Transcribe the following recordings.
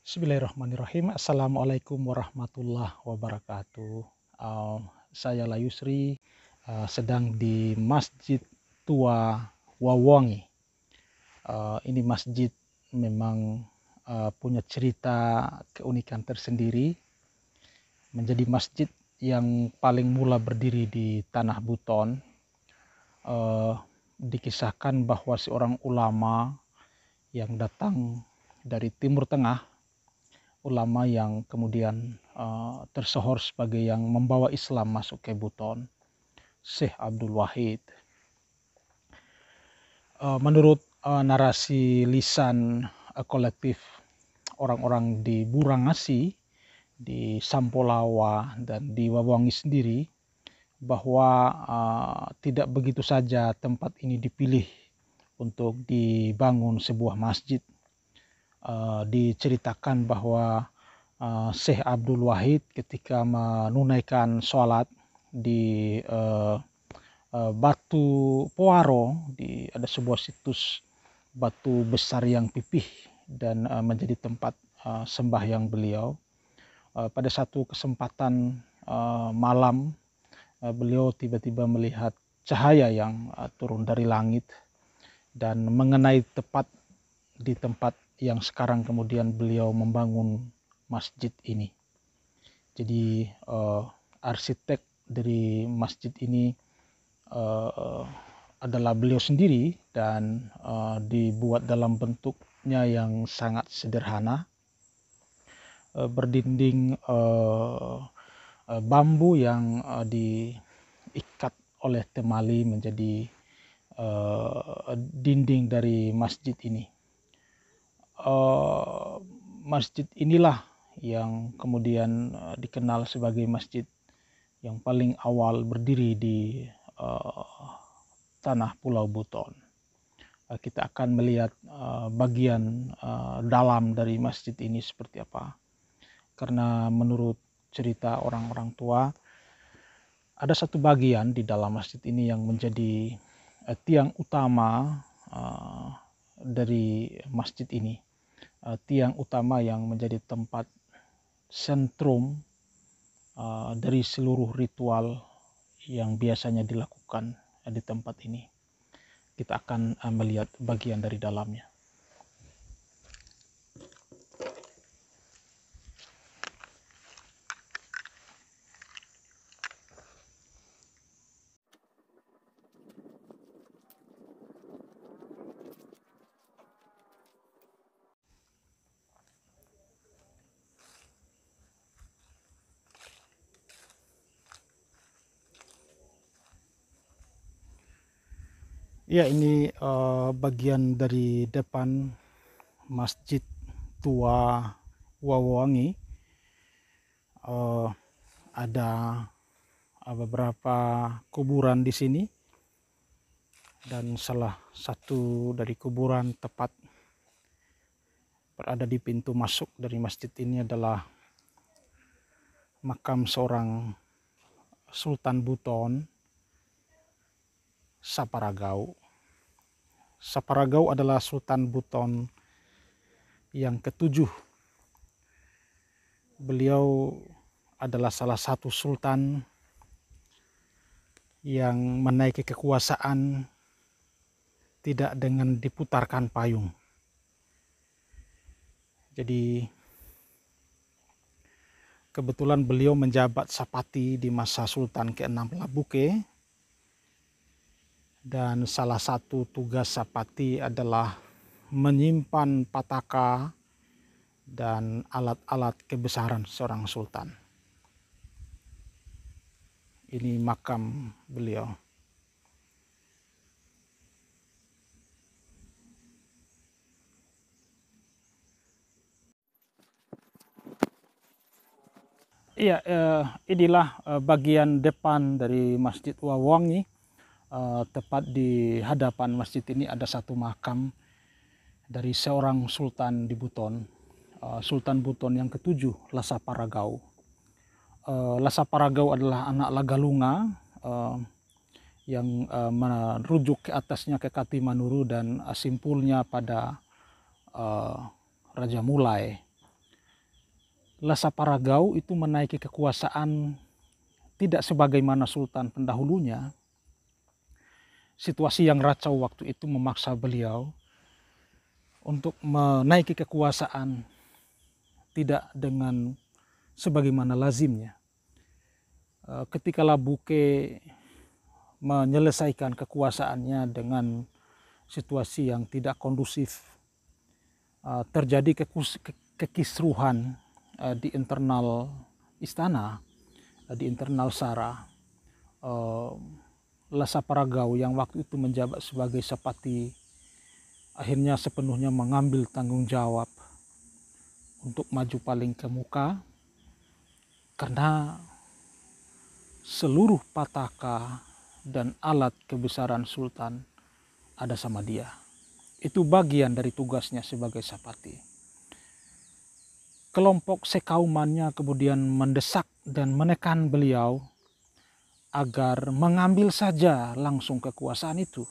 Bismillahirrahmanirrahim. Assalamualaikum warahmatullahi wabarakatuh. Saya Layusri, sedang di Masjid Tua Wawangi. Ini masjid memang punya cerita keunikan tersendiri. Menjadi masjid yang paling mula berdiri di Tanah Buton. Dikisahkan bahwa seorang ulama yang datang dari Timur Tengah, ulama yang kemudian tersohor sebagai yang membawa Islam masuk ke Buton, Syekh Abdul Wahid. Menurut narasi lisan kolektif orang-orang di Burangasi, di Sampolawa, dan di Wawangi sendiri, bahwa tidak begitu saja tempat ini dipilih untuk dibangun sebuah masjid. Diceritakan bahwa Syekh Abdul Wahid ketika menunaikan sholat di Batu Poaro, ada sebuah situs batu besar yang pipih dan menjadi tempat sembahyang beliau. Pada satu kesempatan malam, beliau tiba-tiba melihat cahaya yang turun dari langit dan mengenai tepat di tempat yang sekarang kemudian beliau membangun masjid ini. Jadi arsitek dari masjid ini adalah beliau sendiri dan dibuat dalam bentuknya yang sangat sederhana, berdinding bambu yang diikat oleh temali menjadi dinding dari masjid ini. Masjid inilah yang kemudian dikenal sebagai masjid yang paling awal berdiri di tanah Pulau Buton. Kita akan melihat bagian dalam dari masjid ini seperti apa. Karena menurut cerita orang-orang tua, ada satu bagian di dalam masjid ini yang menjadi tiang utama dari masjid ini. Tiang utama yang menjadi tempat sentrum dari seluruh ritual yang biasanya dilakukan di tempat ini. Kita akan melihat bagian dari dalamnya. Ya, ini bagian dari depan Masjid Tua Wawangi. Ada beberapa kuburan di sini, dan salah satu dari kuburan tepat berada di pintu masuk dari masjid ini adalah makam seorang Sultan Buton, Saparagau. Saparagau adalah Sultan Buton yang ketujuh. Beliau adalah salah satu sultan yang menaiki kekuasaan tidak dengan diputarkan payung. Jadi kebetulan beliau menjabat Sapati di masa Sultan ke-6 Labuke. Dan salah satu tugas Sapati adalah menyimpan pataka dan alat-alat kebesaran seorang sultan. Ini makam beliau. Iya, inilah bagian depan dari Masjid Wawangi. Tepat di hadapan masjid ini ada satu makam dari seorang sultan di Buton, Sultan Buton yang ketujuh, Lasaparagau. Lasaparagau adalah anak Lagalunga yang merujuk ke atasnya ke Katimanuru dan simpulnya pada Raja Mulai. Lasaparagau itu menaiki kekuasaan tidak sebagaimana sultan pendahulunya. Situasi yang racau waktu itu memaksa beliau untuk menaiki kekuasaan tidak dengan sebagaimana lazimnya. Ketika Labuke menyelesaikan kekuasaannya dengan situasi yang tidak kondusif, terjadi kekisruhan di internal istana, di internal Sara. Lasaparagau yang waktu itu menjabat sebagai Sepati akhirnya sepenuhnya mengambil tanggung jawab untuk maju paling ke muka, karena seluruh pataka dan alat kebesaran sultan ada sama dia. Itu bagian dari tugasnya sebagai Sepati. Kelompok sekaumannya kemudian mendesak dan menekan beliau agar mengambil saja langsung kekuasaan itu,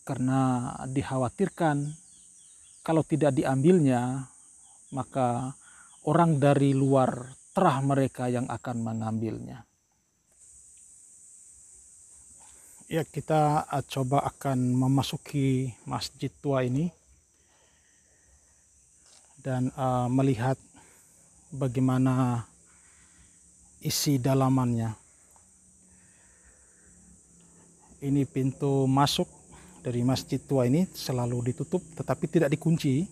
karena dikhawatirkan kalau tidak diambilnya maka orang dari luar terah mereka yang akan mengambilnya. Ya, kita coba akan memasuki masjid tua ini dan melihat bagaimana isi dalamannya. Ini pintu masuk dari masjid tua ini selalu ditutup tetapi tidak dikunci.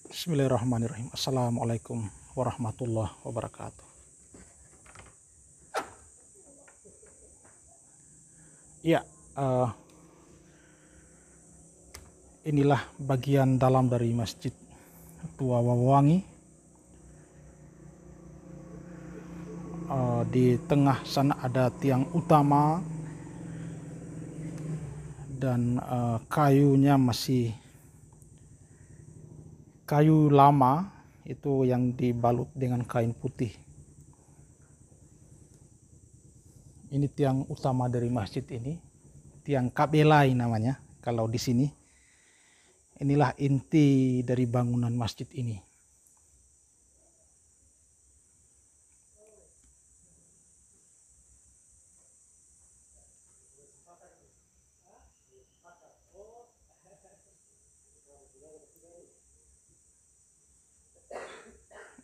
Bismillahirrahmanirrahim. Assalamualaikum warahmatullahi wabarakatuh. Ya, inilah bagian dalam dari Masjid Tua Wawangi. Di tengah sana ada tiang utama dan kayunya masih kayu lama, itu yang dibalut dengan kain putih. Ini tiang utama dari masjid ini, tiang Kabelai namanya kalau di sini. Inilah inti dari bangunan masjid ini.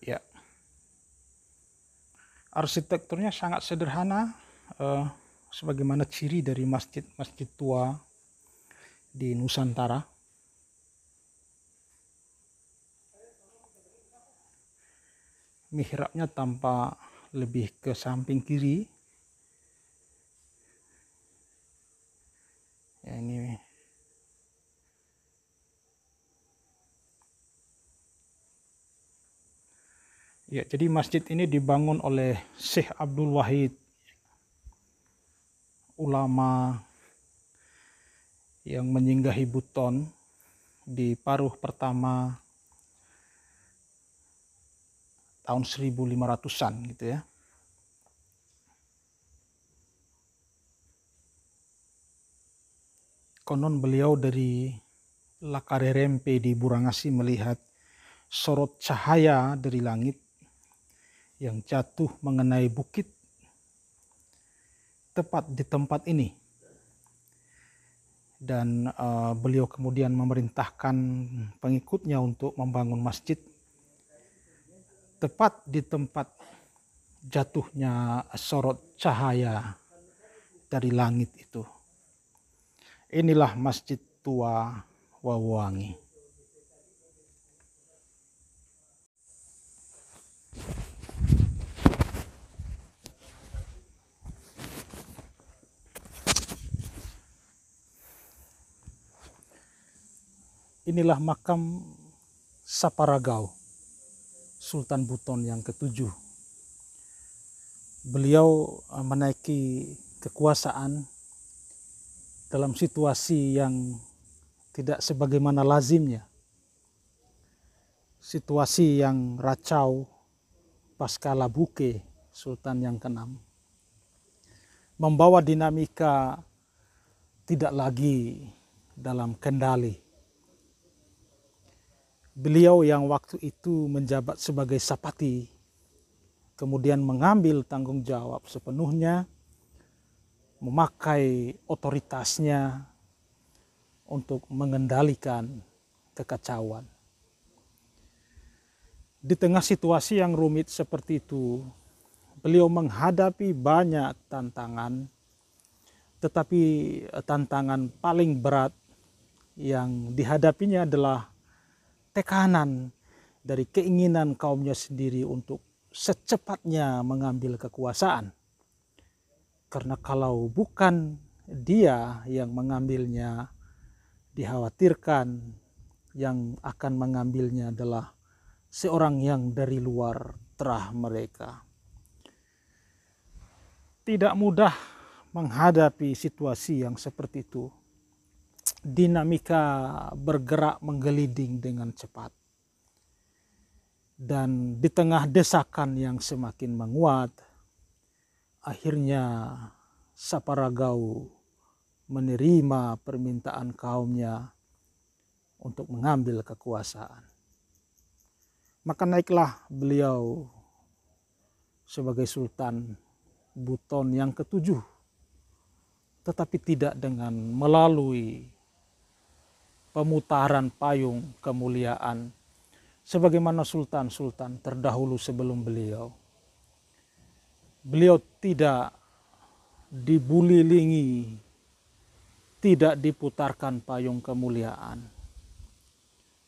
Ya, arsitekturnya sangat sederhana, sebagaimana ciri dari masjid-masjid tua di Nusantara. Mihrabnya tampak lebih ke samping kiri. Ya, ini ya, jadi masjid ini dibangun oleh Syekh Abdul Wahid, ulama yang menyinggahi Buton di paruh pertama tahun 1500-an gitu ya. Konon beliau dari Lakarerempe di Burangasi melihat sorot cahaya dari langit yang jatuh mengenai bukit tepat di tempat ini. Dan beliau kemudian memerintahkan pengikutnya untuk membangun masjid tepat di tempat jatuhnya sorot cahaya dari langit itu. Inilah Masjid Tua Wawangi. Inilah makam Saparagau, Sultan Buton yang ke-7. Beliau menaiki kekuasaan dalam situasi yang tidak sebagaimana lazimnya. Situasi yang racau pasca Labuke, Sultan yang ke-6. Membawa dinamika tidak lagi dalam kendali. Beliau yang waktu itu menjabat sebagai Sapati kemudian mengambil tanggung jawab sepenuhnya, memakai otoritasnya untuk mengendalikan kekacauan. Di tengah situasi yang rumit seperti itu, beliau menghadapi banyak tantangan, tetapi tantangan paling berat yang dihadapinya adalah tekanan dari keinginan kaumnya sendiri untuk secepatnya mengambil kekuasaan. Karena kalau bukan dia yang mengambilnya, dikhawatirkan yang akan mengambilnya adalah seorang yang dari luar terah mereka. Tidak mudah menghadapi situasi yang seperti itu. Dinamika bergerak menggelinding dengan cepat. Dan di tengah desakan yang semakin menguat, akhirnya Saparagau menerima permintaan kaumnya untuk mengambil kekuasaan. Maka naiklah beliau sebagai Sultan Buton yang ke-7, tetapi tidak dengan melalui pemutaran payung kemuliaan sebagaimana sultan-sultan terdahulu sebelum beliau. Beliau tidak dibulilingi, tidak diputarkan payung kemuliaan.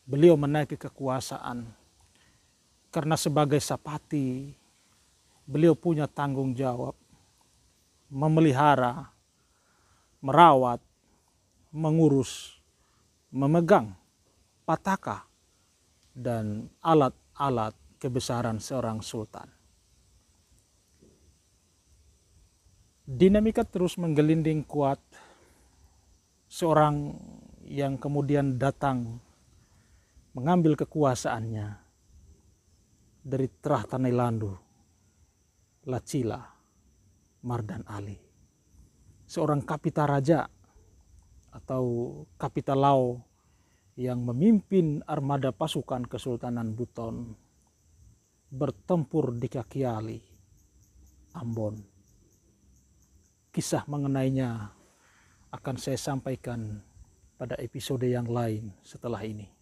Beliau menaiki kekuasaan karena sebagai Sapati, beliau punya tanggung jawab memelihara, merawat, mengurus, memegang pataka dan alat-alat kebesaran seorang sultan. Dinamika terus menggelinding kuat. Seorang yang kemudian datang mengambil kekuasaannya dari Terah Tanailandu, Lacila Mardan Ali. Seorang kapita raja atau kapita lau yang memimpin armada pasukan Kesultanan Buton bertempur di Kakiali, Ambon. Kisah mengenainya akan saya sampaikan pada episode yang lain setelah ini.